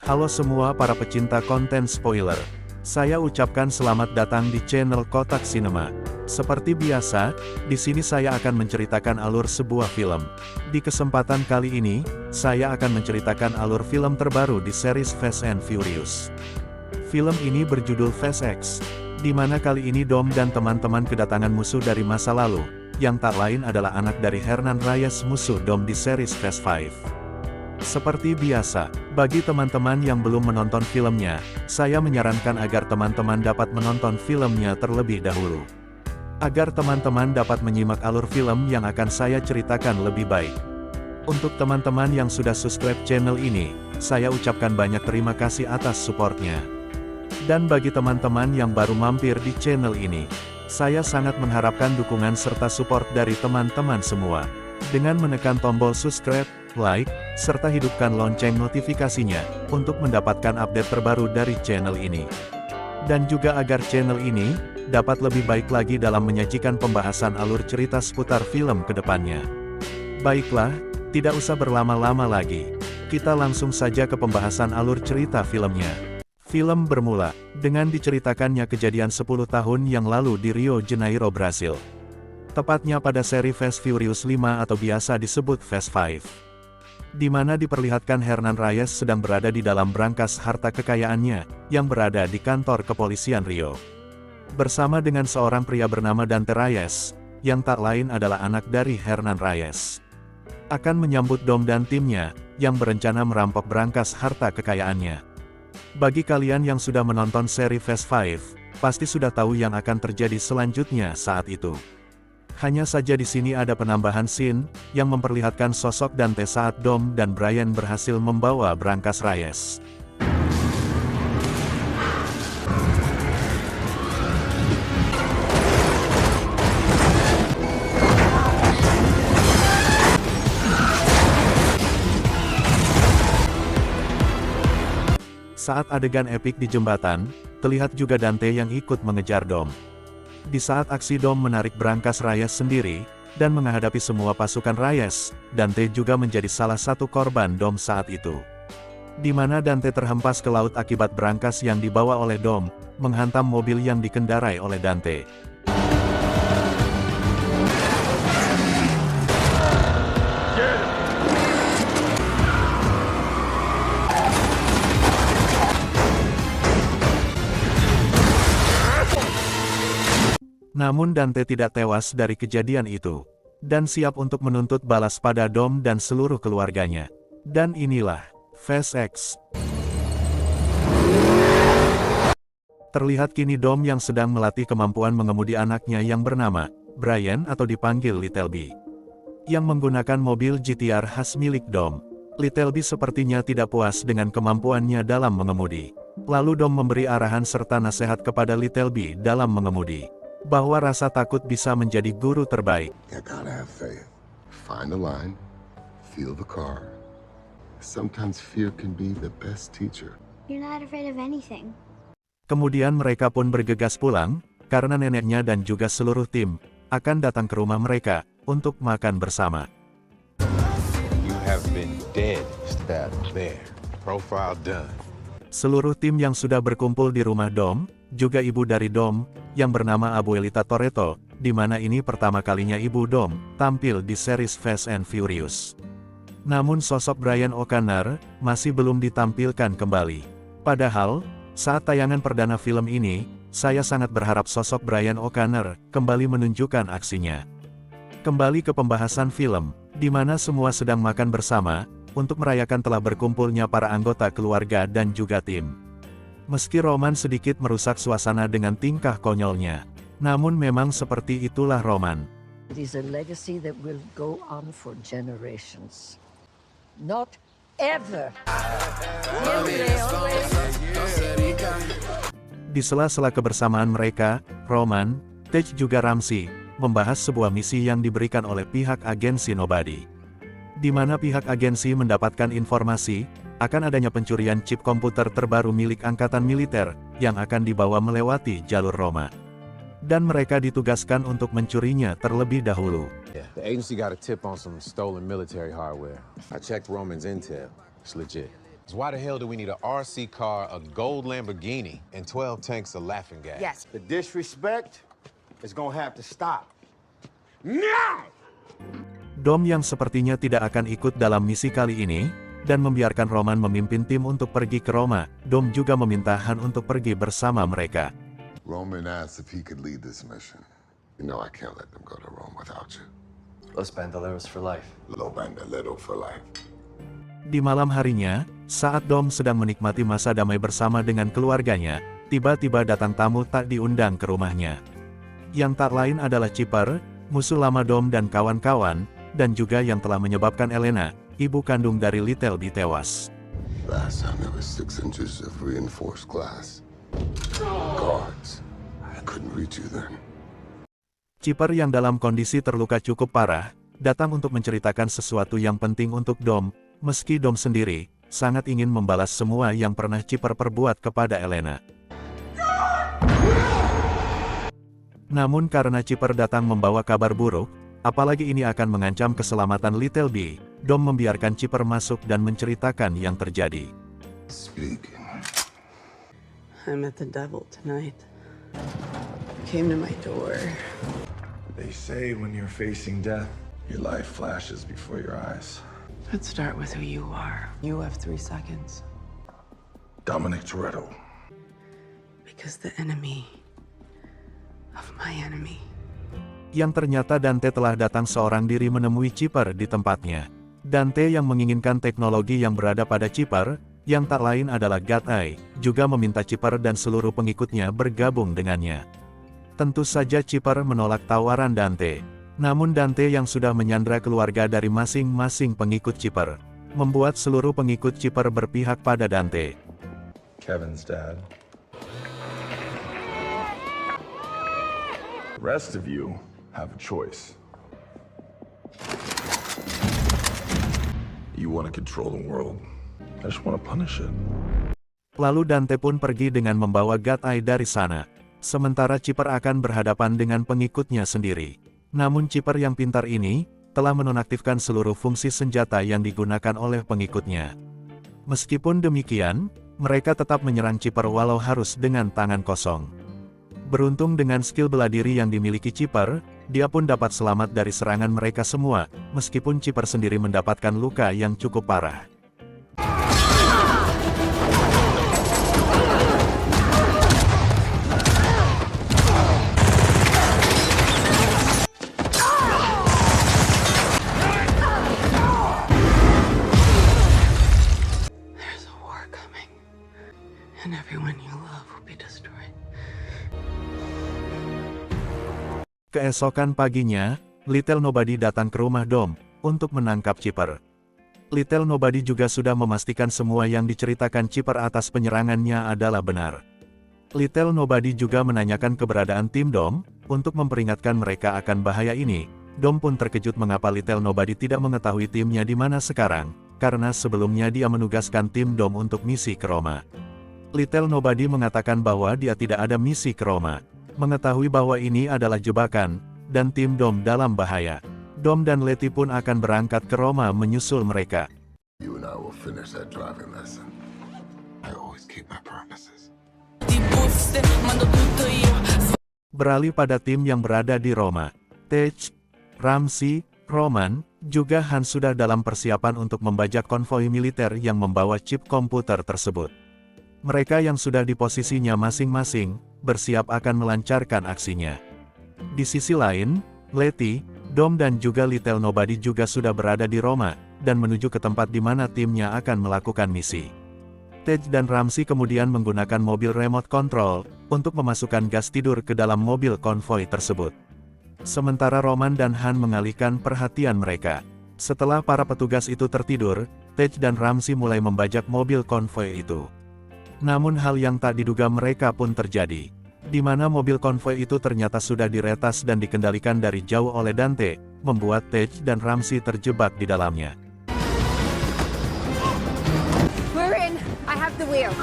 Halo semua para pecinta konten spoiler. Saya ucapkan selamat datang di channel Kotak Cinema. Seperti biasa, di sini saya akan menceritakan alur sebuah film. Di kesempatan kali ini, saya akan menceritakan alur film terbaru di series Fast and Furious. Film ini berjudul Fast X, di mana kali ini Dom dan teman-teman kedatangan musuh dari masa lalu, yang tak lain adalah anak dari Hernan Reyes, musuh Dom di series Fast 5. Seperti biasa, bagi teman-teman yang belum menonton filmnya, saya menyarankan agar teman-teman dapat menonton filmnya terlebih dahulu. Agar teman-teman dapat menyimak alur film yang akan saya ceritakan lebih baik. Untuk teman-teman yang sudah subscribe channel ini, saya ucapkan banyak terima kasih atas supportnya. Dan bagi teman-teman yang baru mampir di channel ini, saya sangat mengharapkan dukungan serta support dari teman-teman semua. Dengan menekan tombol subscribe, like, serta hidupkan lonceng notifikasinya, untuk mendapatkan update terbaru dari channel ini. Dan juga agar channel ini, dapat lebih baik lagi dalam menyajikan pembahasan alur cerita seputar film ke depannya. Baiklah, tidak usah berlama-lama lagi. Kita langsung saja ke pembahasan alur cerita filmnya. Film bermula, dengan diceritakannya kejadian 10 tahun yang lalu di Rio de Janeiro, Brasil. Tepatnya pada seri Fast Furious 5 atau biasa disebut Fast 5. Di mana diperlihatkan Hernan Reyes sedang berada di dalam brankas harta kekayaannya, yang berada di kantor kepolisian Rio. Bersama dengan seorang pria bernama Dante Reyes, yang tak lain adalah anak dari Hernan Reyes. Akan menyambut Dom dan timnya, yang berencana merampok brankas harta kekayaannya. Bagi kalian yang sudah menonton seri Fast 5, pasti sudah tahu yang akan terjadi selanjutnya saat itu. Hanya saja di sini ada penambahan scene, yang memperlihatkan sosok Dante saat Dom dan Brian berhasil membawa brankas Reyes. Saat adegan epik di jembatan, terlihat juga Dante yang ikut mengejar Dom. Di saat aksi Dom menarik brankas Reyes sendiri, dan menghadapi semua pasukan Reyes, Dante juga menjadi salah satu korban Dom saat itu. Di mana Dante terhempas ke laut akibat brankas yang dibawa oleh Dom, menghantam mobil yang dikendarai oleh Dante. Namun Dante tidak tewas dari kejadian itu, dan siap untuk menuntut balas pada Dom dan seluruh keluarganya. Dan inilah, Fast X. Terlihat kini Dom yang sedang melatih kemampuan mengemudi anaknya yang bernama Brian atau dipanggil Little B, yang menggunakan mobil GTR khas milik Dom. Little B sepertinya tidak puas dengan kemampuannya dalam mengemudi. Lalu Dom memberi arahan serta nasihat kepada Little B dalam mengemudi, bahwa rasa takut bisa menjadi guru terbaik. You gotta have faith. Find the line, feel the car. Sometimes fear can be the best teacher. You're not afraid of anything. Kemudian mereka pun bergegas pulang, karena neneknya dan juga seluruh tim, akan datang ke rumah mereka, untuk makan bersama. You have been dead. That there. Profile done. Seluruh tim yang sudah berkumpul di rumah Dom, juga ibu dari Dom, yang bernama Abuelita Toretto, di mana ini pertama kalinya ibu Dom, tampil di series Fast and Furious. Namun sosok Brian O'Connor, masih belum ditampilkan kembali. Padahal, saat tayangan perdana film ini, saya sangat berharap sosok Brian O'Connor, kembali menunjukkan aksinya. Kembali ke pembahasan film, di mana semua sedang makan bersama, untuk merayakan telah berkumpulnya para anggota keluarga dan juga tim. Meski Roman sedikit merusak suasana dengan tingkah konyolnya, namun memang seperti itulah Roman. It is a legacy that will go on for generations. Not ever. Di sela-sela kebersamaan mereka, Roman, Tej juga Ramsey, membahas sebuah misi yang diberikan oleh pihak agensi Nobody. Di mana pihak agensi mendapatkan informasi, akan adanya pencurian chip komputer terbaru milik Angkatan Militer, yang akan dibawa melewati jalur Roma. Dan mereka ditugaskan untuk mencurinya terlebih dahulu. Yeah, the agency got a tip on some stolen military hardware. I checked Roman's intel. It's legit. is why the hell do we need a RC car, a gold Lamborghini, and 12 tanks of laughing gas? Yes. The disrespect is gonna have to stop. Now! Dom yang sepertinya tidak akan ikut dalam misi kali ini, dan membiarkan Roman memimpin tim untuk pergi ke Roma. Dom juga meminta Han untuk pergi bersama mereka. Roman asked if he could lead this mission. You know I can't let them go to Rome without you. Los Bandoleros for life. Lo Bandolero for life. Di malam harinya, saat Dom sedang menikmati masa damai bersama dengan keluarganya, tiba-tiba datang tamu tak diundang ke rumahnya. Yang tak lain adalah Chipper, musuh lama Dom dan kawan-kawan, dan juga yang telah menyebabkan Elena, ibu kandung dari Little B, tewas. Last time there was 6 inches of reinforced glass. Guards. I couldn't reach you then. Chipper yang dalam kondisi terluka cukup parah, datang untuk menceritakan sesuatu yang penting untuk Dom, meski Dom sendiri sangat ingin membalas semua yang pernah Chipper perbuat kepada Elena. Namun karena Chipper datang membawa kabar buruk, apalagi ini akan mengancam keselamatan Little B, Dom membiarkan Chipper masuk dan menceritakan yang terjadi. Speaking. I met the devil tonight. Came to my door. They say when you're facing death, your life flashes before your eyes. Let's start with who you are. You have 3 seconds. Dominic Toretto. Because the enemy of my enemy. Yang ternyata Dante telah datang seorang diri menemui Chipper di tempatnya. Dante yang menginginkan teknologi yang berada pada Chipper, yang tak lain adalah God Eye, juga meminta Chipper dan seluruh pengikutnya bergabung dengannya. Tentu saja Chipper menolak tawaran Dante. Namun Dante yang sudah menyandra keluarga dari masing-masing pengikut Chipper, membuat seluruh pengikut Chipper berpihak pada Dante. Kevin's dad. The rest of you have a choice. You want to control the world. I just want to punish it. Lalu Dante pun pergi dengan membawa God Eye dari sana. Sementara Chipper akan berhadapan dengan pengikutnya sendiri. Namun Chipper yang pintar ini, telah menonaktifkan seluruh fungsi senjata yang digunakan oleh pengikutnya. Meskipun demikian, mereka tetap menyerang Chipper walau harus dengan tangan kosong. Beruntung dengan skill bela diri yang dimiliki Chipper, dia pun dapat selamat dari serangan mereka semua, meskipun Chipper sendiri mendapatkan luka yang cukup parah. There's a war coming. And everyone you love will be destroyed. Keesokan paginya, Little Nobody datang ke rumah Dom, untuk menangkap Chipper. Little Nobody juga sudah memastikan semua yang diceritakan Chipper atas penyerangannya adalah benar. Little Nobody juga menanyakan keberadaan tim Dom, untuk memperingatkan mereka akan bahaya ini. Dom pun terkejut mengapa Little Nobody tidak mengetahui timnya di mana sekarang, karena sebelumnya dia menugaskan tim Dom untuk misi ke Roma. Little Nobody mengatakan bahwa dia tidak ada misi ke Roma. Mengetahui bahwa ini adalah jebakan, dan tim Dom dalam bahaya. Dom dan Letty pun akan berangkat ke Roma menyusul mereka. You and I will finish that driving lesson. I always keep my promises. Beralih pada tim yang berada di Roma. Tej, Ramsey, Roman, juga Han sudah dalam persiapan untuk membajak konvoi militer yang membawa chip komputer tersebut. Mereka yang sudah di posisinya masing-masing, bersiap akan melancarkan aksinya. Di sisi lain, Letty, Dom dan juga Little Nobody juga sudah berada di Roma, dan menuju ke tempat di mana timnya akan melakukan misi. Tej dan Ramsey kemudian menggunakan mobil remote control, untuk memasukkan gas tidur ke dalam mobil konvoi tersebut. Sementara Roman dan Han mengalihkan perhatian mereka. Setelah para petugas itu tertidur, Tej dan Ramsey mulai membajak mobil konvoi itu. Namun hal yang tak diduga mereka pun terjadi, di mana mobil konvoi itu ternyata sudah diretas dan dikendalikan dari jauh oleh Dante, membuat Tej dan Ramsey terjebak di dalamnya. We're in. I have the wheel.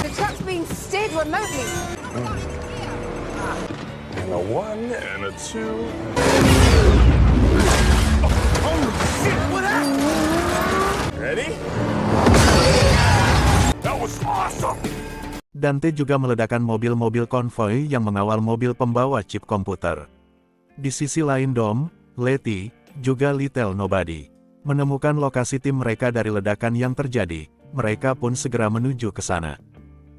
The truck's being steered remotely. And a 1 and a 2. Ready? That was awesome! Dante juga meledakkan mobil-mobil konvoi yang mengawal mobil pembawa chip komputer. Di sisi lain Dom, Letty, juga Little Nobody menemukan lokasi tim mereka dari ledakan yang terjadi. Mereka pun segera menuju ke sana.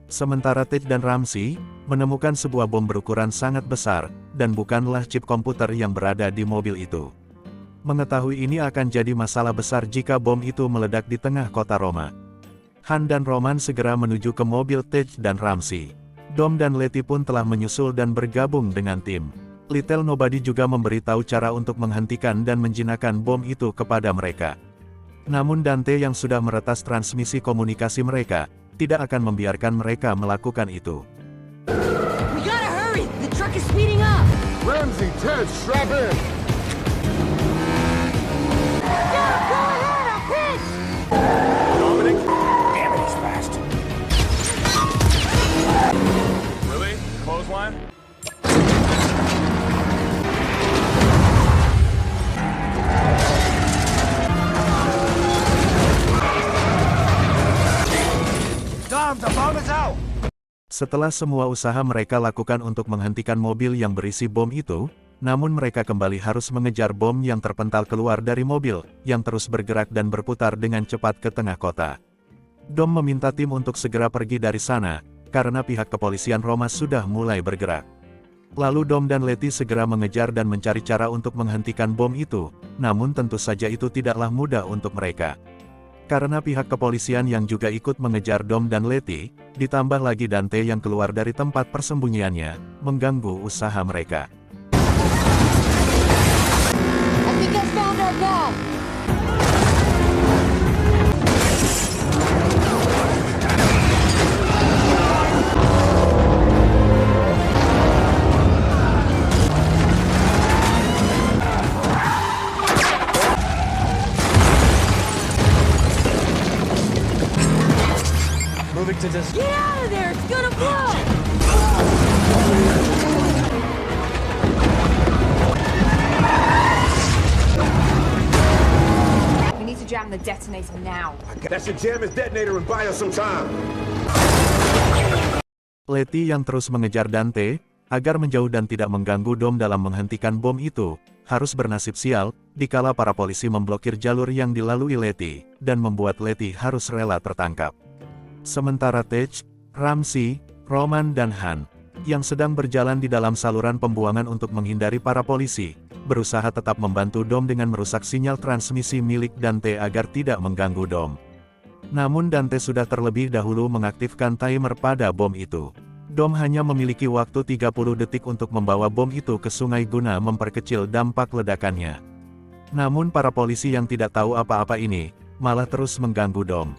Sementara Ted dan Ramsey menemukan sebuah bom berukuran sangat besar, dan bukanlah chip komputer yang berada di mobil itu. Mengetahui ini akan jadi masalah besar jika bom itu meledak di tengah kota Roma. Han dan Roman segera menuju ke mobil Ted dan Ramsey. Dom dan Letty pun telah menyusul dan bergabung dengan tim. Little Nobody juga memberitahu cara untuk menghentikan dan menjinakkan bom itu kepada mereka. Namun Dante yang sudah meretas transmisi komunikasi mereka, tidak akan membiarkan mereka melakukan itu. We gotta hurry! The truck is speeding up! Ramsey, Ted, strap in! Go ahead, I'll pitch! Dominic? Damn it, he's fast. Really? Clothesline? Dom, the bomb is out! Setelah semua usaha mereka lakukan untuk menghentikan mobil yang berisi bom itu, namun mereka kembali harus mengejar bom yang terpental keluar dari mobil, yang terus bergerak dan berputar dengan cepat ke tengah kota. Dom meminta tim untuk segera pergi dari sana, karena pihak kepolisian Roma sudah mulai bergerak. Lalu Dom dan Letty segera mengejar dan mencari cara untuk menghentikan bom itu, namun tentu saja itu tidaklah mudah untuk mereka. Karena pihak kepolisian yang juga ikut mengejar Dom dan Letty, ditambah lagi Dante yang keluar dari tempat persembunyiannya, mengganggu usaha mereka. I think I found our bomb! Moving to this. Get out of there! It's gonna blow! We need to jam the detonator now. That should jam his detonator and buy us some time. Letty yang terus mengejar Dante, agar menjauh dan tidak mengganggu Dom dalam menghentikan bom itu, harus bernasib sial, dikala para polisi memblokir jalur yang dilalui Letty, dan membuat Letty harus rela tertangkap. Sementara Tej, Ramsey, Roman dan Han, yang sedang berjalan di dalam saluran pembuangan untuk menghindari para polisi, berusaha tetap membantu Dom dengan merusak sinyal transmisi milik Dante agar tidak mengganggu Dom. Namun Dante sudah terlebih dahulu mengaktifkan timer pada bom itu. Dom hanya memiliki waktu 30 detik untuk membawa bom itu ke sungai guna memperkecil dampak ledakannya. Namun para polisi yang tidak tahu apa-apa ini, malah terus mengganggu Dom.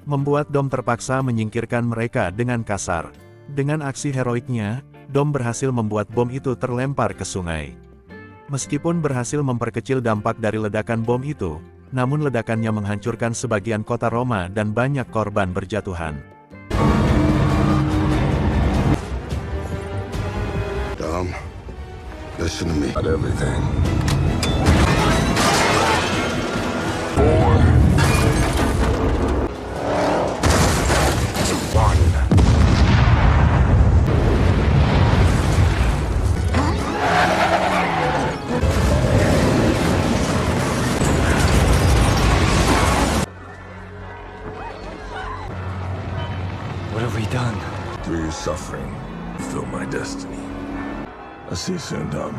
Membuat Dom terpaksa menyingkirkan mereka dengan kasar. Dengan aksi heroiknya, Dom berhasil membuat bom itu terlempar ke sungai. Meskipun berhasil memperkecil dampak dari ledakan bom itu, namun ledakannya menghancurkan sebagian kota Roma dan banyak korban berjatuhan. Dom, listen to me. Not everything. 4, 1. What have we done? Through your suffering, fulfill my destiny. I'll see you soon, Dom.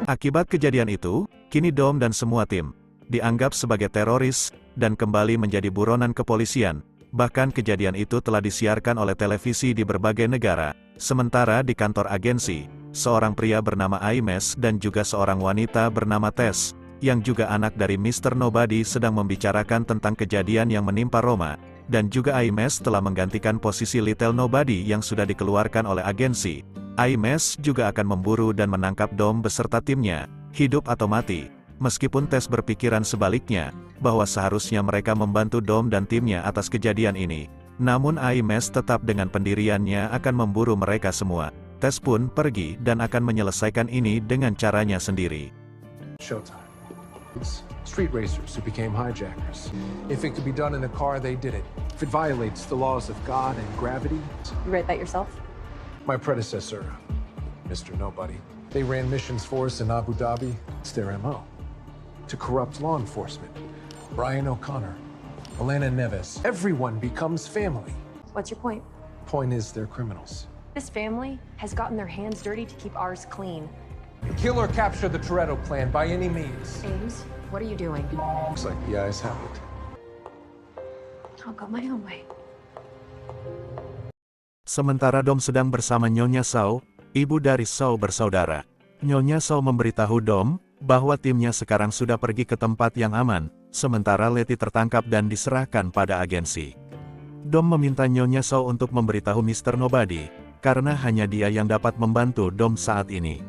Akibat kejadian itu, kini Dom dan semua tim dianggap sebagai teroris dan kembali menjadi buronan kepolisian. Bahkan kejadian itu telah disiarkan oleh televisi di berbagai negara. Sementara di kantor agensi, seorang pria bernama Aimes dan juga seorang wanita bernama Tess, yang juga anak dari Mr. Nobody sedang membicarakan tentang kejadian yang menimpa Roma. Dan juga Aimes telah menggantikan posisi Little Nobody yang sudah dikeluarkan oleh agensi. Aimes juga akan memburu dan menangkap Dom beserta timnya, hidup atau mati. Meskipun Tess berpikiran sebaliknya, bahwa seharusnya mereka membantu Dom dan timnya atas kejadian ini. Namun Aimes tetap dengan pendiriannya akan memburu mereka semua. Tess pun pergi dan akan menyelesaikan ini dengan caranya sendiri. Showtime. It's street racers who became hijackers. If it could be done in a car, they did it. If it violates the laws of God and gravity, You write that yourself? my predecessor, Mr. Nobody, they ran missions for us in Abu Dhabi. It's their MO. To corrupt law enforcement. Brian O'Connor, Elena Neves, everyone becomes family. What's your point? Point is, they're criminals. This family has gotten their hands dirty to keep ours clean. Kill or capture the Toretto plan by any means. Ames, what are you doing? Looks like the eyes have it. I'll go my own way. Sementara Dom sedang bersama Nyonya Shaw, ibu dari Shaw bersaudara. Nyonya Shaw memberitahu Dom bahwa timnya sekarang sudah pergi ke tempat yang aman, sementara Letty tertangkap dan diserahkan pada agensi. Dom meminta Nyonya Shaw untuk memberitahu Mr. Nobody, karena hanya dia yang dapat membantu Dom saat ini.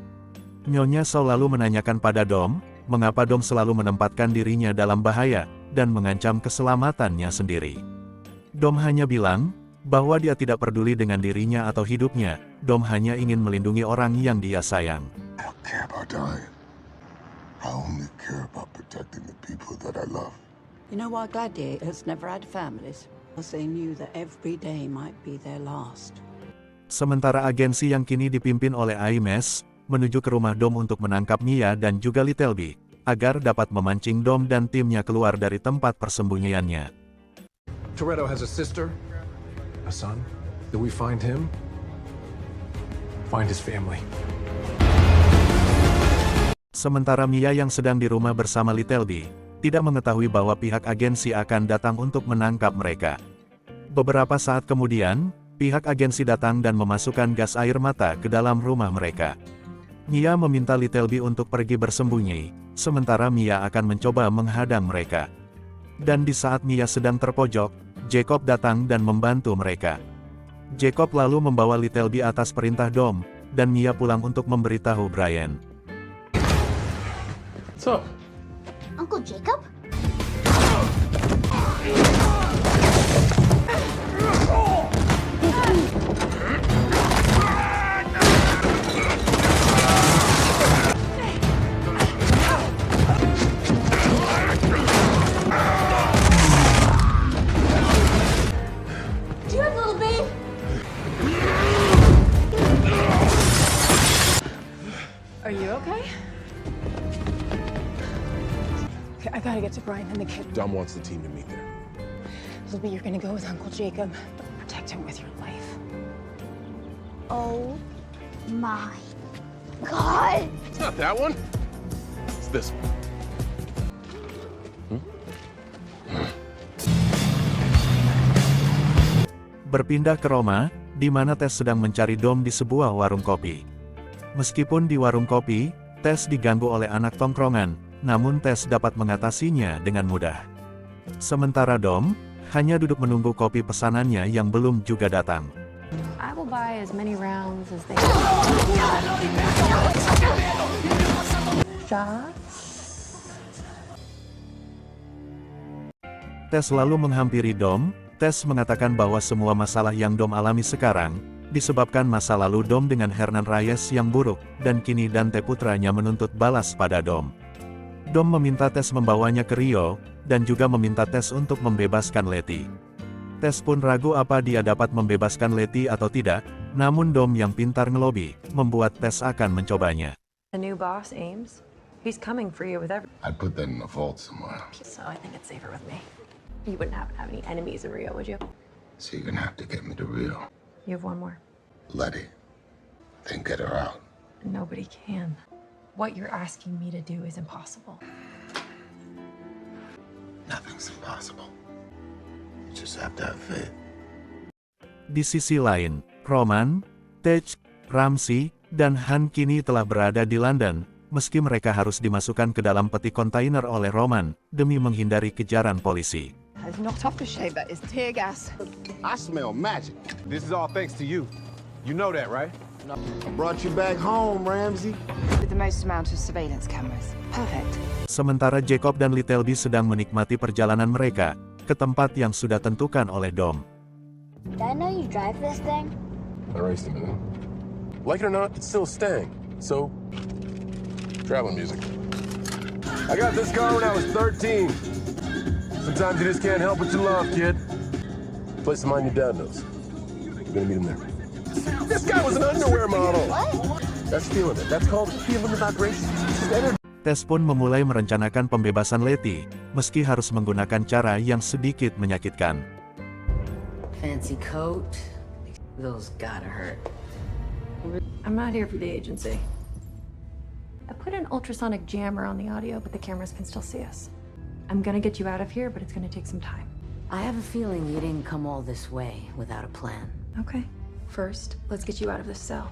Nyonya Shaw lalu menanyakan pada Dom, mengapa Dom selalu menempatkan dirinya dalam bahaya, dan mengancam keselamatannya sendiri. Dom hanya bilang, bahwa dia tidak peduli dengan dirinya atau hidupnya, Dom hanya ingin melindungi orang yang dia sayang. I don't care about dying. I only care about protecting the people that I love. You know why gladiators never had families? Because they knew that every day might be their last. Sementara agensi yang kini dipimpin oleh Ames, menuju ke rumah Dom untuk menangkap Mia dan juga Littleby, agar dapat memancing Dom dan timnya keluar dari tempat persembunyiannya. Toretto has a sister, a son. Do we find him? Find his family. Sementara Mia yang sedang di rumah bersama Littleby, tidak mengetahui bahwa pihak agensi akan datang untuk menangkap mereka. Beberapa saat kemudian, pihak agensi datang dan memasukkan gas air mata ke dalam rumah mereka. Mia meminta Littleby untuk pergi bersembunyi, sementara Mia akan mencoba menghadang mereka. Dan di saat Mia sedang terpojok, Jacob datang dan membantu mereka. Jacob lalu membawa Littleby atas perintah Dom, dan Mia pulang untuk memberitahu Brian. What's up? Uncle Jacob? Do you have little babe? Are you okay? Okay, I gotta get to Brian and the kid. Dom wants the team to meet there. Little you're gonna go with Uncle Jacob. Protect him with your life. Oh my God. It's not that one. It's this one. Berpindah ke Roma, di mana Tess sedang mencari Dom di sebuah warung kopi. Meskipun di warung kopi, Tess diganggu oleh anak tongkrongan, namun Tess dapat mengatasinya dengan mudah. Sementara Dom, hanya duduk menunggu kopi pesanannya yang belum juga datang. I will buy as many rounds as they Tess lalu menghampiri Dom. Tess mengatakan bahwa semua masalah yang Dom alami sekarang, disebabkan masa lalu Dom dengan Hernan Reyes yang buruk, dan kini Dante putranya menuntut balas pada Dom. Dom meminta Tess membawanya ke Rio, dan juga meminta Tess untuk membebaskan Letty. Tess pun ragu apa dia dapat membebaskan Letty atau tidak, namun Dom yang pintar ngelobi, membuat Tess akan mencobanya. The new boss, Ames, he's coming for you with everything. I'd put that in a vault somewhere. So I think it's safer with me. You wouldn't happen to have any enemies in Rio, would you? So you're gonna have to get me to Rio. You have one more. Letty. Then get her out. Nobody can. What you're asking me to do is impossible. Nothing's impossible. You just have to have faith. Di sisi lain, Roman, Tej, Ramsey, dan Han kini telah berada di London, meski mereka harus dimasukkan ke dalam peti kontainer oleh Roman, demi menghindari kejaran polisi. I've knocked off the shade that is tear gas. I smell magic. This is all thanks to you. You know that, right? I brought you back home, Ramsey. With the most amount of surveillance cameras. Perfect. Sementara Jacob dan Littleby sedang menikmati perjalanan mereka, ke tempat yang sudah tentukan oleh Dom. Did I know you drive this thing? I raced him in it. Like it or not, it's still staying. So, traveling music. I got this car when I was 13. Sometimes you just can't help what you love, kid. Place of mine your dad knows. You're gonna meet him there. This guy was an underwear model. What? That's feeling it. That's called feeling the vibration. Tess pun memulai merencanakan pembebasan Letty, meski harus menggunakan cara yang sedikit menyakitkan. Fancy coat? Those gotta hurt. I'm not here for the agency. I put an ultrasonic jammer on the audio, but the cameras can still see us. I'm gonna get you out of here, but it's gonna take some time. I have a feeling you didn't come all this way without a plan. Okay. First, let's get you out of this cell.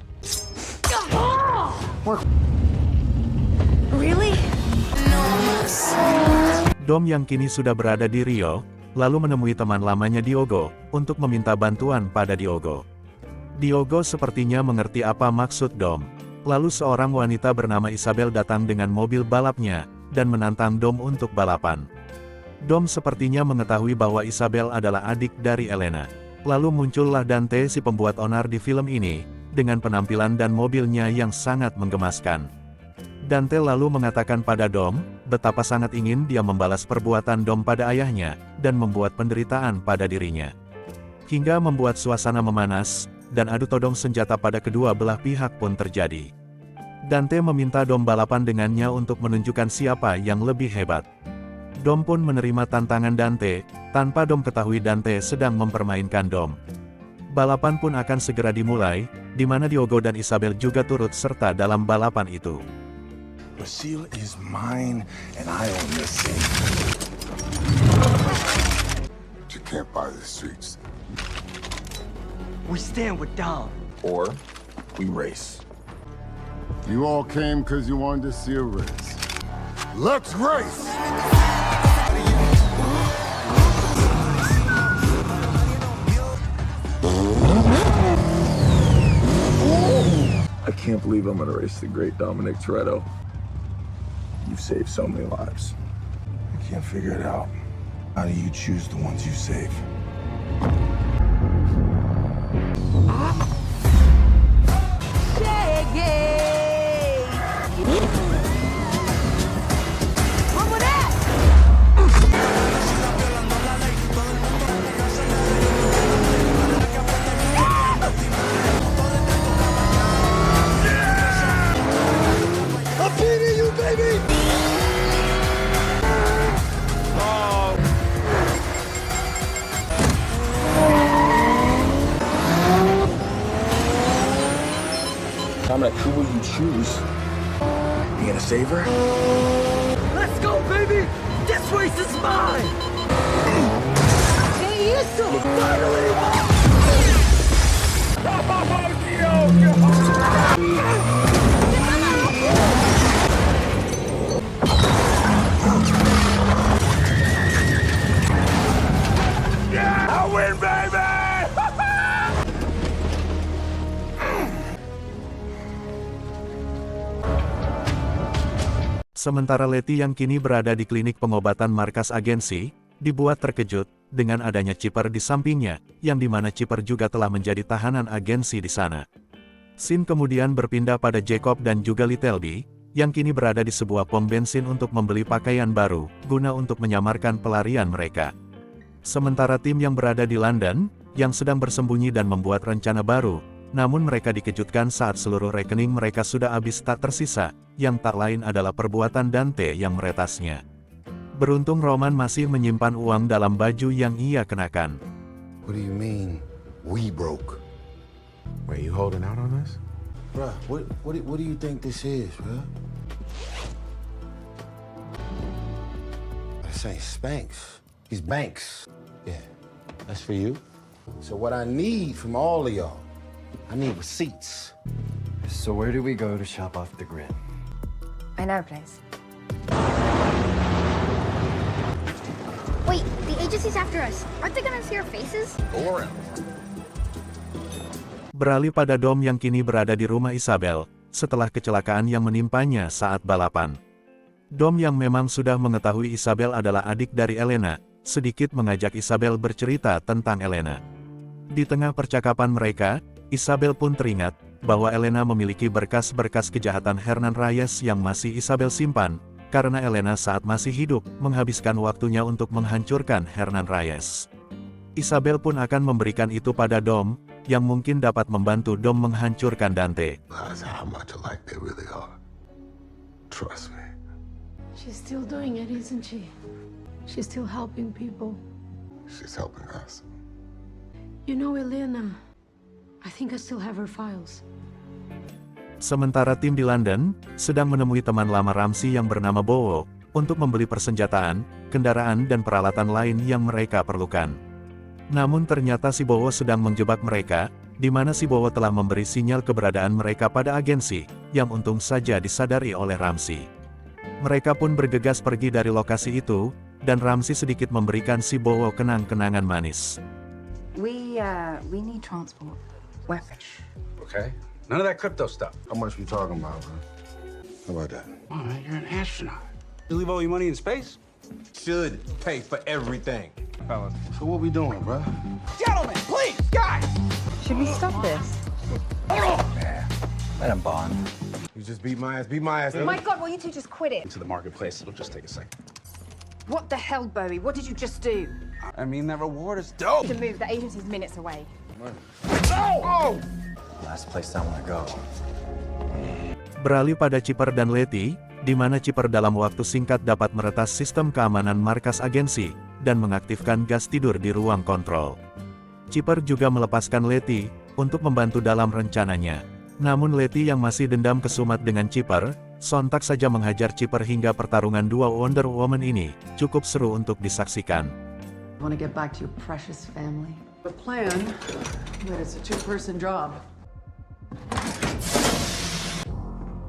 Really? Dom yang kini sudah berada di Rio, lalu menemui teman lamanya Diogo, untuk meminta bantuan pada Diogo. Diogo sepertinya mengerti apa maksud Dom. Lalu seorang wanita bernama Isabel datang dengan mobil balapnya, dan menantang Dom untuk balapan. Dom sepertinya mengetahui bahwa Isabel adalah adik dari Elena. Lalu muncullah Dante si pembuat onar di film ini, dengan penampilan dan mobilnya yang sangat menggemaskan. Dante lalu mengatakan pada Dom, betapa sangat ingin dia membalas perbuatan Dom pada ayahnya, dan membuat penderitaan pada dirinya. Hingga membuat suasana memanas, dan adu todong senjata pada kedua belah pihak pun terjadi. Dante meminta Dom balapan dengannya untuk menunjukkan siapa yang lebih hebat. Dom pun menerima tantangan Dante, tanpa Dom ketahui Dante sedang mempermainkan Dom. Balapan pun akan segera dimulai, di mana Diogo dan Isabel juga turut serta dalam balapan itu. Brazil is mine, and I own this thing. You can't buy the streets. We stand with Dom. Or we race. You all came because you wanted to see a race. Let's race! I can't believe I'm gonna race the great Dominic Toretto. You've saved so many lives. I can't figure it out. How do you choose the ones you save? Dominic, who will you choose? You gonna save her? Let's go, baby! This race is mine! Hey, you two! Finally! I win, baby! Sementara Letty yang kini berada di klinik pengobatan markas agensi, dibuat terkejut, dengan adanya Chipper di sampingnya, yang dimana Chipper juga telah menjadi tahanan agensi di sana. Scene kemudian berpindah pada Jacob dan juga Littleby, yang kini berada di sebuah pom bensin untuk membeli pakaian baru, guna untuk menyamarkan pelarian mereka. Sementara tim yang berada di London, yang sedang bersembunyi dan membuat rencana baru, namun mereka dikejutkan saat seluruh rekening mereka sudah habis tak tersisa, yang tak lain adalah perbuatan Dante yang meretasnya. Beruntung Roman masih menyimpan uang dalam baju yang ia kenakan. What do you mean, we broke? Wait, you holding out on us? Bruh, what do you think this is, bruh? This ain't Spanx. He's Banks. Yeah, that's for you. So what I need from all of y'all, I need receipts. So where do we go to shop off the grid? I know a place. Wait, the agency's after us. Aren't they gonna see our faces? Or Beralih pada Dom yang kini berada di rumah Isabel, setelah kecelakaan yang menimpanya saat balapan. Dom yang memang sudah mengetahui Isabel adalah adik dari Elena, sedikit mengajak Isabel bercerita tentang Elena. Di tengah percakapan mereka, Isabel pun teringat, bahwa Elena memiliki berkas-berkas kejahatan Hernan Reyes yang masih Isabel simpan, karena Elena saat masih hidup menghabiskan waktunya untuk menghancurkan Hernan Reyes. Isabel pun akan memberikan itu pada Dom, yang mungkin dapat membantu Dom menghancurkan Dante. Realize how much alike they really are. Trust me. She's still doing it, isn't she? She's still helping people. She's helping us. You know, Elena, I think I still have her files. Sementara tim di London sedang menemui teman lama Ramsey yang bernama Bowo untuk membeli persenjataan, kendaraan dan peralatan lain yang mereka perlukan. Namun ternyata si Bowo sedang menjebak mereka, di mana si Bowo telah memberi sinyal keberadaan mereka pada agensi, yang untung saja disadari oleh Ramsey. Mereka pun bergegas pergi dari lokasi itu, dan Ramsey sedikit memberikan si Bowo kenang-kenangan manis. We need transport. Weapons. Okay. None of that crypto stuff. How much we talking about, man? How about that? Oh, man, you're an astronaut. You leave all your money in space? Should pay for everything. Fellas. So what we doing, bro? Gentlemen, please, guys! Should we stop this? Yeah. Let him bond. You just beat my ass, beat my ass. Oh my God, will you two just quit it? Into the marketplace. It'll just take a second. What the hell, Bowie? What did you just do? I mean, that reward is dope. To move, the agency's minutes away. Oh! Last place I wanna go. Beralih pada Chipper dan Letty, di mana Chipper dalam waktu singkat dapat meretas sistem keamanan markas agensi, dan mengaktifkan gas tidur di ruang kontrol. Chipper juga melepaskan Letty, untuk membantu dalam rencananya. Namun Letty yang masih dendam kesumat dengan Chipper, sontak saja menghajar Chipper hingga pertarungan dua Wonder Woman ini, cukup seru untuk disaksikan. Want to get back to your precious family? The plan, but it's a two-person job.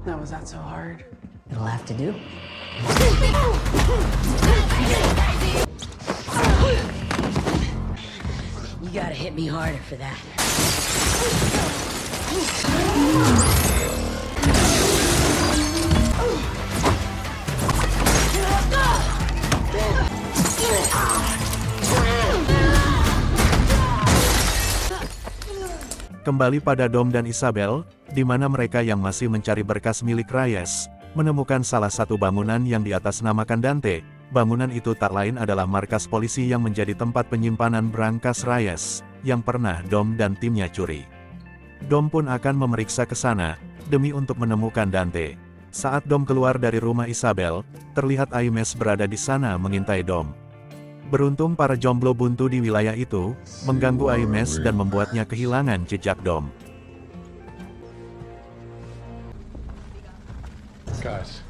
Now, was that so hard? It'll have to do. You gotta hit me harder for that. Kembali pada Dom dan Isabel, di mana mereka yang masih mencari berkas milik Reyes, menemukan salah satu bangunan yang diatasnamakan Dante. Bangunan itu tak lain adalah markas polisi yang menjadi tempat penyimpanan berangkas Reyes, yang pernah Dom dan timnya curi. Dom pun akan memeriksa ke sana, demi untuk menemukan Dante. Saat Dom keluar dari rumah Isabel, terlihat Aimes berada di sana mengintai Dom. Beruntung para jomblo buntu di wilayah itu, mengganggu Aimes dan membuatnya kehilangan jejak Dom. Guys,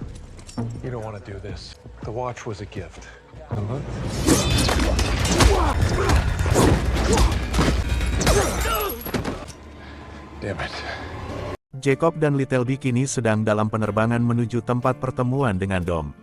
you don't want to do this. The watch was a gift. Damn it. Jacob dan Littleby kini sedang dalam penerbangan menuju tempat pertemuan dengan Dom.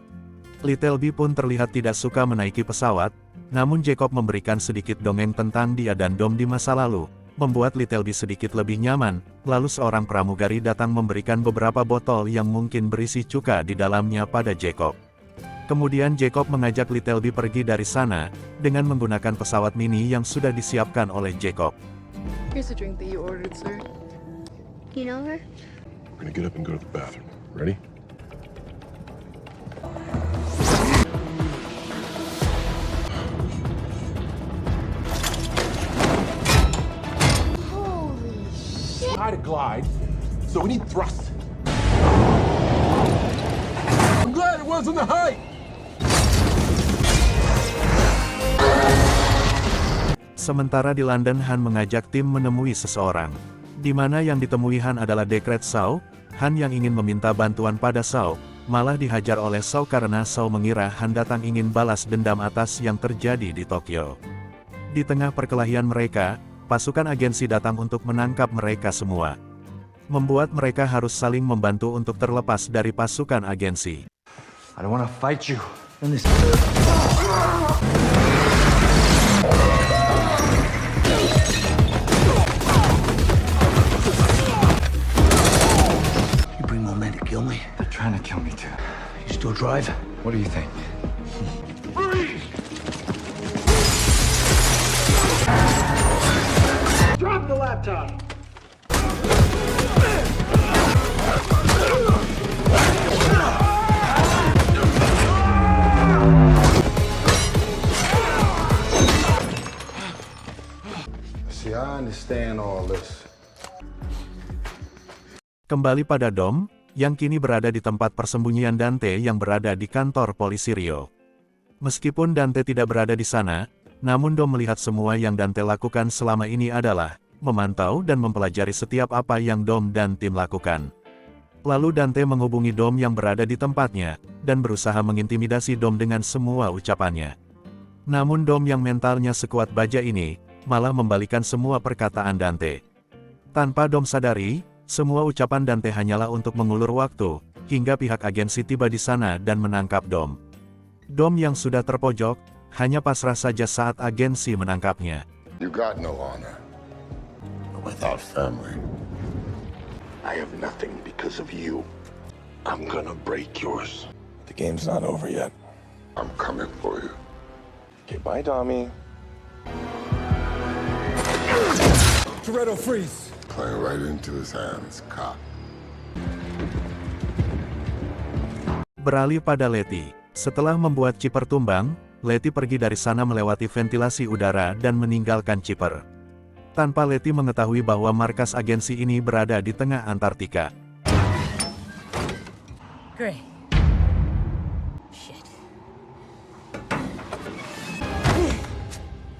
Littleby pun terlihat tidak suka menaiki pesawat, namun Jacob memberikan sedikit dongeng tentang dia dan Dom di masa lalu, membuat Littleby sedikit lebih nyaman. Lalu seorang pramugari datang memberikan beberapa botol yang mungkin berisi cuka di dalamnya pada Jacob. Kemudian Jacob mengajak Littleby pergi dari sana, dengan menggunakan pesawat mini yang sudah disiapkan oleh Jacob. Here's a drink that you ordered, sir. You know her? We're gonna get up and go to the bathroom. Ready? Try to glide, so we need thrust. I'm glad it wasn't the height. Sementara di London, Han mengajak tim menemui seseorang. Di mana yang ditemui Han adalah Dekret Shaw. Han yang ingin meminta bantuan pada Shaw, malah dihajar oleh Shaw karena Shaw mengira Han datang ingin balas dendam atas yang terjadi di Tokyo. Di tengah perkelahian mereka, pasukan agensi datang untuk menangkap mereka semua. Membuat mereka harus saling membantu untuk terlepas dari pasukan agensi. I don't wanna fight you in this. You bring more men to kill me? They're trying to kill me too. You still drive? What do you think? Drop the laptop! Kembali pada Dom, yang kini berada di tempat persembunyian Dante yang berada di kantor polisi Rio. Meskipun Dante tidak berada di sana, namun Dom melihat semua yang Dante lakukan selama ini adalah memantau dan mempelajari setiap apa yang Dom dan tim lakukan. Lalu Dante menghubungi Dom yang berada di tempatnya, dan berusaha mengintimidasi Dom dengan semua ucapannya. Namun Dom yang mentalnya sekuat baja ini, malah membalikan semua perkataan Dante. Tanpa Dom sadari, semua ucapan Dante hanyalah untuk mengulur waktu, hingga pihak agensi tiba di sana dan menangkap Dom. Dom yang sudah terpojok, hanya pasrah saja saat agensi menangkapnya. You got no honor. Without family. I have nothing because of you. I'm gonna break yours. The game's not over yet. I'm coming for you. Okay, bye, Tommy. Toretto, freeze! Playing right into his hands, cop. Beralih pada Letty. Setelah membuat Chipper tumbang, Letty pergi dari sana melewati ventilasi udara dan meninggalkan Chipper. Tanpa Letty mengetahui bahwa markas agensi ini berada di tengah Antartika. Great. Shit.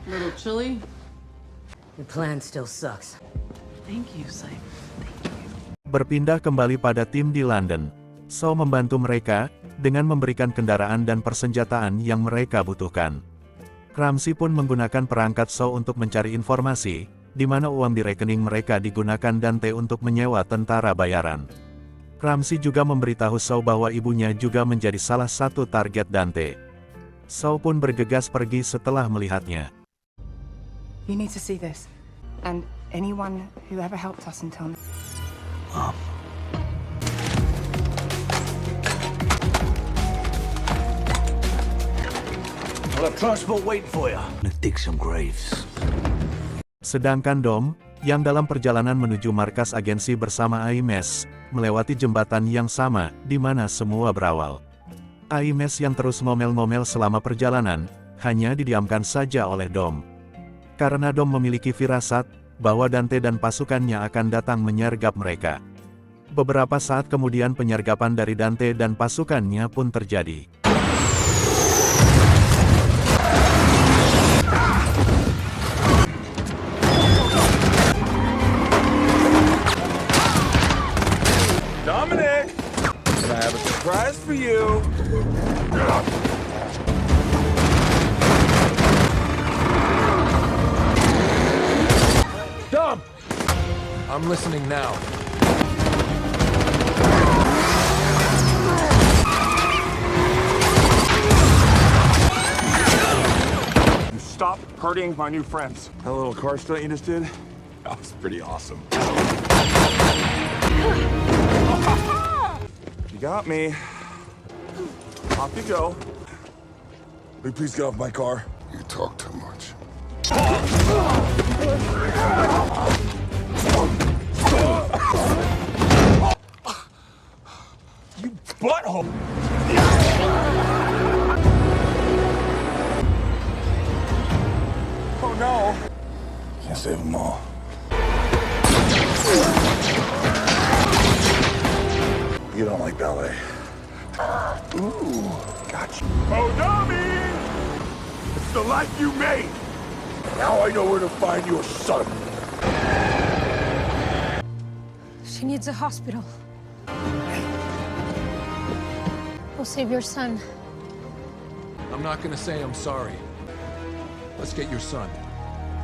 Little chilly? The plan still sucks. Thank you, Simon. Berpindah kembali pada tim di London. Shaw membantu mereka, dengan memberikan kendaraan dan persenjataan yang mereka butuhkan. Ramsey pun menggunakan perangkat Shaw untuk mencari informasi, di mana uang di rekening mereka digunakan Dante untuk menyewa tentara bayaran. Ramsey juga memberitahu Shaw bahwa ibunya juga menjadi salah satu target Dante. Shaw pun bergegas pergi setelah melihatnya. You need to see this. And anyone who ever helped us until now. Mom. I'll have transport waiting for you. I'm gonna dig some graves. Sedangkan Dom, yang dalam perjalanan menuju markas agensi bersama Aimes, melewati jembatan yang sama, di mana semua berawal. Aimes yang terus ngomel-ngomel selama perjalanan, hanya didiamkan saja oleh Dom. Karena Dom memiliki firasat, bahwa Dante dan pasukannya akan datang menyergap mereka. Beberapa saat kemudian penyergapan dari Dante dan pasukannya pun terjadi. Dominic! I have a surprise for you. Dom! I'm listening now. You stop hurting my new friends. That little car stunt you just did? That was pretty awesome. You got me. Off you go. Will you please get off my car? You talk too much. You butthole! Oh no! Can't save them all. You don't like ballet. Ooh, gotcha. Oh, Tommy! It's the life you made! Now I know where to find your son. She needs a hospital. We'll save your son. I'm not gonna say I'm sorry. Let's get your son.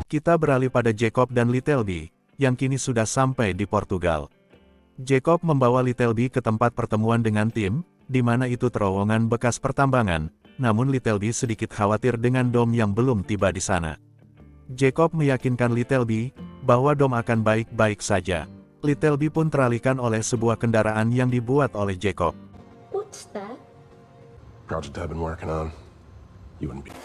Kita beralih pada Jacob dan Littleby, yang kini sudah sampai di Portugal. Jacob membawa Littleby ke tempat pertemuan dengan tim, di mana itu terowongan bekas pertambangan, namun Littleby sedikit khawatir dengan Dom yang belum tiba di sana. Jacob meyakinkan Littleby, bahwa Dom akan baik-baik saja. Littleby pun teralihkan oleh sebuah kendaraan yang dibuat oleh Jacob. What's that? Project I've been working on. You wouldn't be.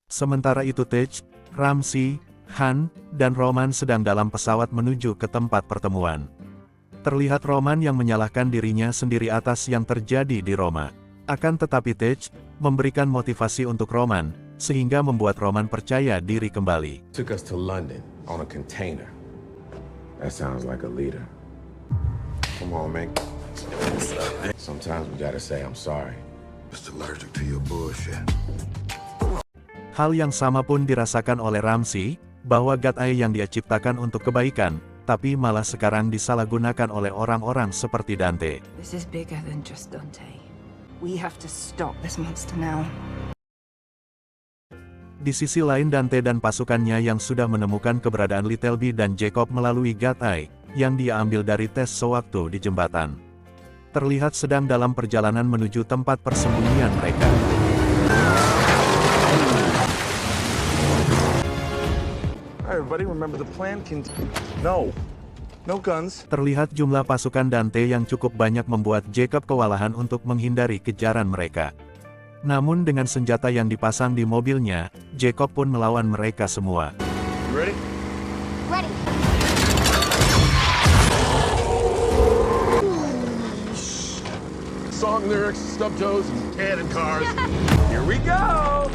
Sementara itu Tej, Ramsey, Han, dan Roman sedang dalam pesawat menuju ke tempat pertemuan. Terlihat Roman yang menyalahkan dirinya sendiri atas yang terjadi di Roma. Akan tetapi Tej, memberikan motivasi untuk Roman, sehingga membuat Roman percaya diri kembali. Took us to London. on a container. That sounds like a leader. Come on, man. Sometimes we gotta say I'm sorry. Just allergic to your bullshit. Hal yang sama pun dirasakan oleh Ramsey, bahwa God Eye yang dia ciptakan untuk kebaikan, tapi malah sekarang disalahgunakan oleh orang-orang seperti Dante. This is bigger than just Dante. We have to stop this monster now. Di sisi lain Dante dan pasukannya yang sudah menemukan keberadaan Littleby dan Jacob melalui God Eye, yang dia ambil dari tes sewaktu di jembatan. Terlihat sedang dalam perjalanan menuju tempat persembunyian mereka. Everybody remember the plan No guns. Terlihat jumlah pasukan Dante yang cukup banyak membuat Jacob kewalahan untuk menghindari kejaran mereka. Namun dengan senjata yang dipasang di mobilnya, Jacob pun melawan mereka semua. Ready? Ready. Song lyrics, stub toes, and cannon cars. Here we go!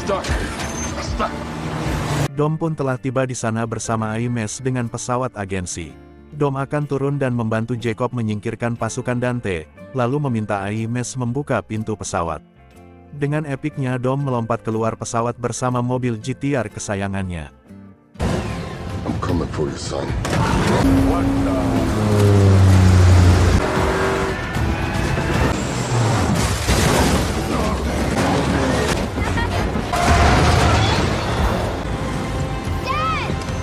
Stuck. Dom pun telah tiba di sana bersama Aimes dengan pesawat agensi. Dom akan turun dan membantu Jacob menyingkirkan pasukan Dante, lalu meminta Aimes membuka pintu pesawat. Dengan epiknya Dom melompat keluar pesawat bersama mobil GTR kesayangannya. I'm coming for you, son. What the...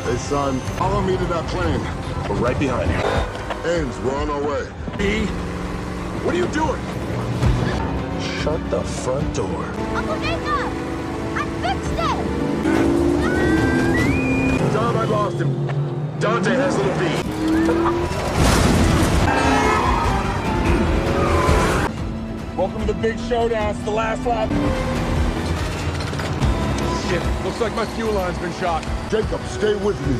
Hey, son, follow me to that plane. We're right behind you. Ames, we're on our way. B, what are you doing? Shut the front door. Uncle Jacob! I fixed it! Dom, I lost him. Dante has little B. Welcome to the big showdown. It's the last lap. Shit, looks like my fuel line's been shot. Jacob, stay with me.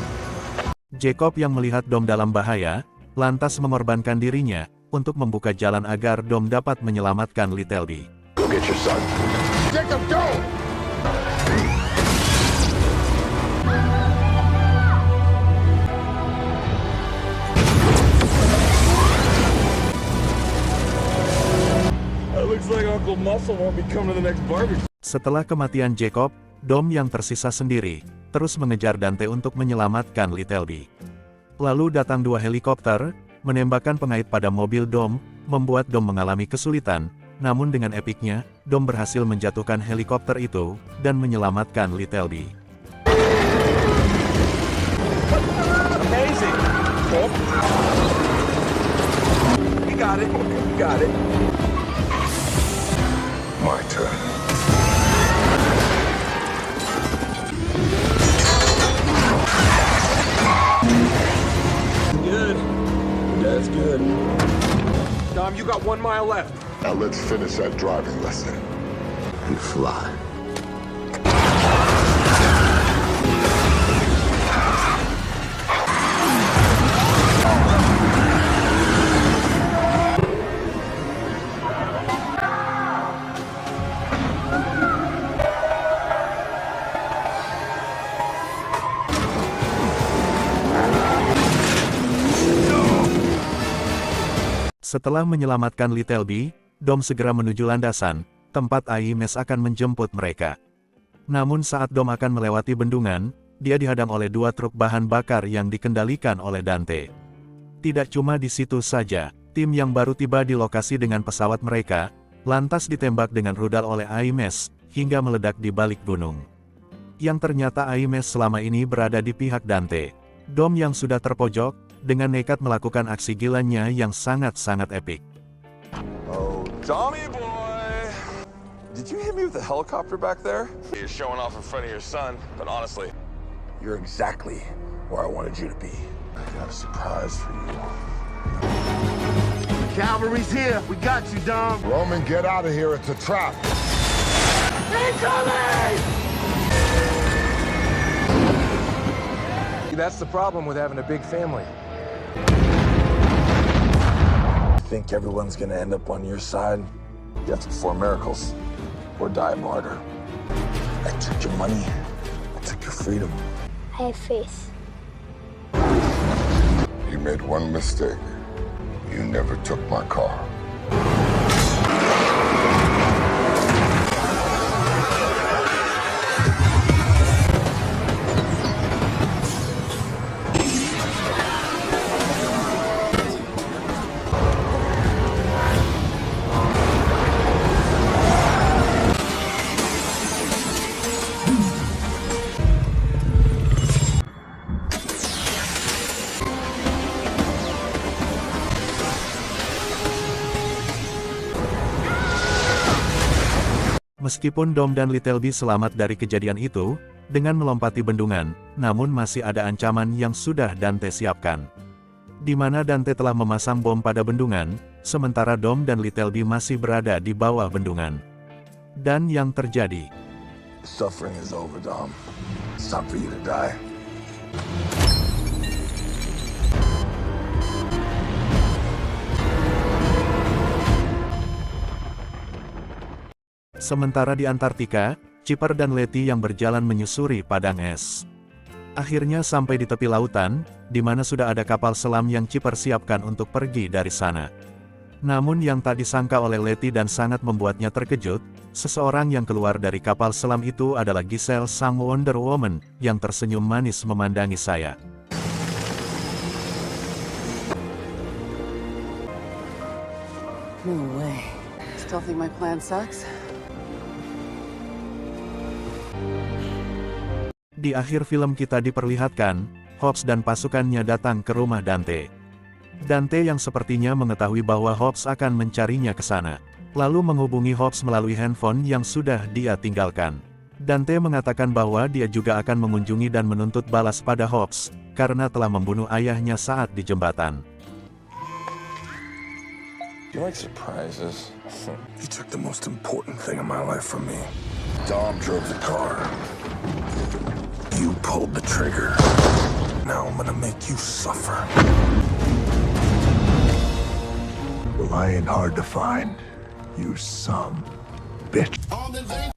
Jacob yang melihat Dom dalam bahaya, lantas mengorbankan dirinya, untuk membuka jalan agar Dom dapat menyelamatkan Littleby. Go get your son. Jacob, go! Looks like Uncle Muscle won't be coming to the next barbecue. Setelah kematian Jacob, Dom yang tersisa sendiri, terus mengejar Dante untuk menyelamatkan Littleby. Lalu datang dua helikopter, menembakkan pengait pada mobil Dom, membuat Dom mengalami kesulitan, namun dengan epiknya, Dom berhasil menjatuhkan helikopter itu, dan menyelamatkan Littleby. Amazing! Oh. You got it, you got it. My turn. Good. That's good. Dom, you got 1 mile left. Now let's finish that driving lesson and fly. Setelah menyelamatkan Littleby, Dom segera menuju landasan, tempat Aimes akan menjemput mereka. Namun saat Dom akan melewati bendungan, dia dihadang oleh 2 truk bahan bakar yang dikendalikan oleh Dante. Tidak cuma di situ saja, tim yang baru tiba di lokasi dengan pesawat mereka, lantas ditembak dengan rudal oleh Aimes, hingga meledak di balik gunung. Yang ternyata Aimes selama ini berada di pihak Dante. Dom yang sudah terpojok, dengan nekat melakukan aksi gilanya yang sangat-sangat epik. Oh, Tommy boy! Did you hit me with a helicopter back there? You're showing off in front of your son, but honestly, you're exactly where I wanted you to be. I got a surprise for you. Cavalry's here. We got you, Dom. Roman, get out of here. It's a trap. Incoming! That's the problem with having a big family. think everyone's gonna end up on your side, you have to perform miracles or die a martyr. I took your money. I took your freedom. I have faith. You made one mistake. You never took my car. Meskipun Dom dan Littleby selamat dari kejadian itu, dengan melompati bendungan, namun masih ada ancaman yang sudah Dante siapkan. Di mana Dante telah memasang bom pada bendungan, sementara Dom dan Littleby masih berada di bawah bendungan. Dan yang terjadi, Suffering is over, Dom. It's time for you to die. sementara di Antartika, Chipper dan Letty yang berjalan menyusuri padang es. Akhirnya sampai di tepi lautan, di mana sudah ada kapal selam yang Chipper siapkan untuk pergi dari sana. Namun yang tak disangka oleh Letty dan sangat membuatnya terkejut, seseorang yang keluar dari kapal selam itu adalah Giselle sang Wonder Woman, yang tersenyum manis memandangi saya. No way. Still think my plan sucks? Di akhir film kita diperlihatkan, Hobbs dan pasukannya datang ke rumah Dante. Dante yang sepertinya mengetahui bahwa Hobbs akan mencarinya ke sana, lalu menghubungi Hobbs melalui handphone yang sudah dia tinggalkan. Dante mengatakan bahwa dia juga akan mengunjungi dan menuntut balas pada Hobbs, karena telah membunuh ayahnya saat di jembatan. You like surprises? You took the most important thing in my life from me. Dom drove the car. You pulled the trigger. Now I'm gonna make you suffer. Well, I ain't hard to find. You some bitch.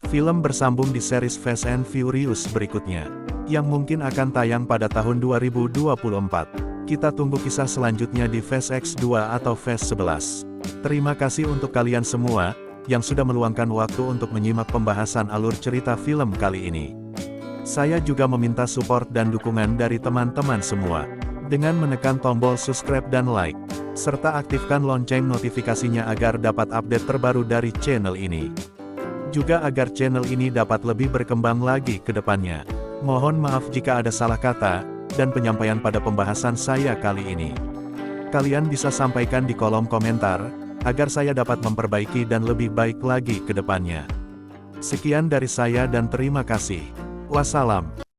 Film bersambung di series Fast and Furious berikutnya, yang mungkin akan tayang pada tahun 2024. Kita tunggu kisah selanjutnya di Fast X2 atau Fast 11. Terima kasih untuk kalian semua, yang sudah meluangkan waktu untuk menyimak pembahasan alur cerita film kali ini. Saya juga meminta support dan dukungan dari teman-teman semua, dengan menekan tombol subscribe dan like, serta aktifkan lonceng notifikasinya agar dapat update terbaru dari channel ini. Juga agar channel ini dapat lebih berkembang lagi ke depannya. Mohon maaf jika ada salah kata, dan penyampaian pada pembahasan saya kali ini. Kalian bisa sampaikan di kolom komentar, agar saya dapat memperbaiki dan lebih baik lagi ke depannya. Sekian dari saya dan terima kasih. Wassalam.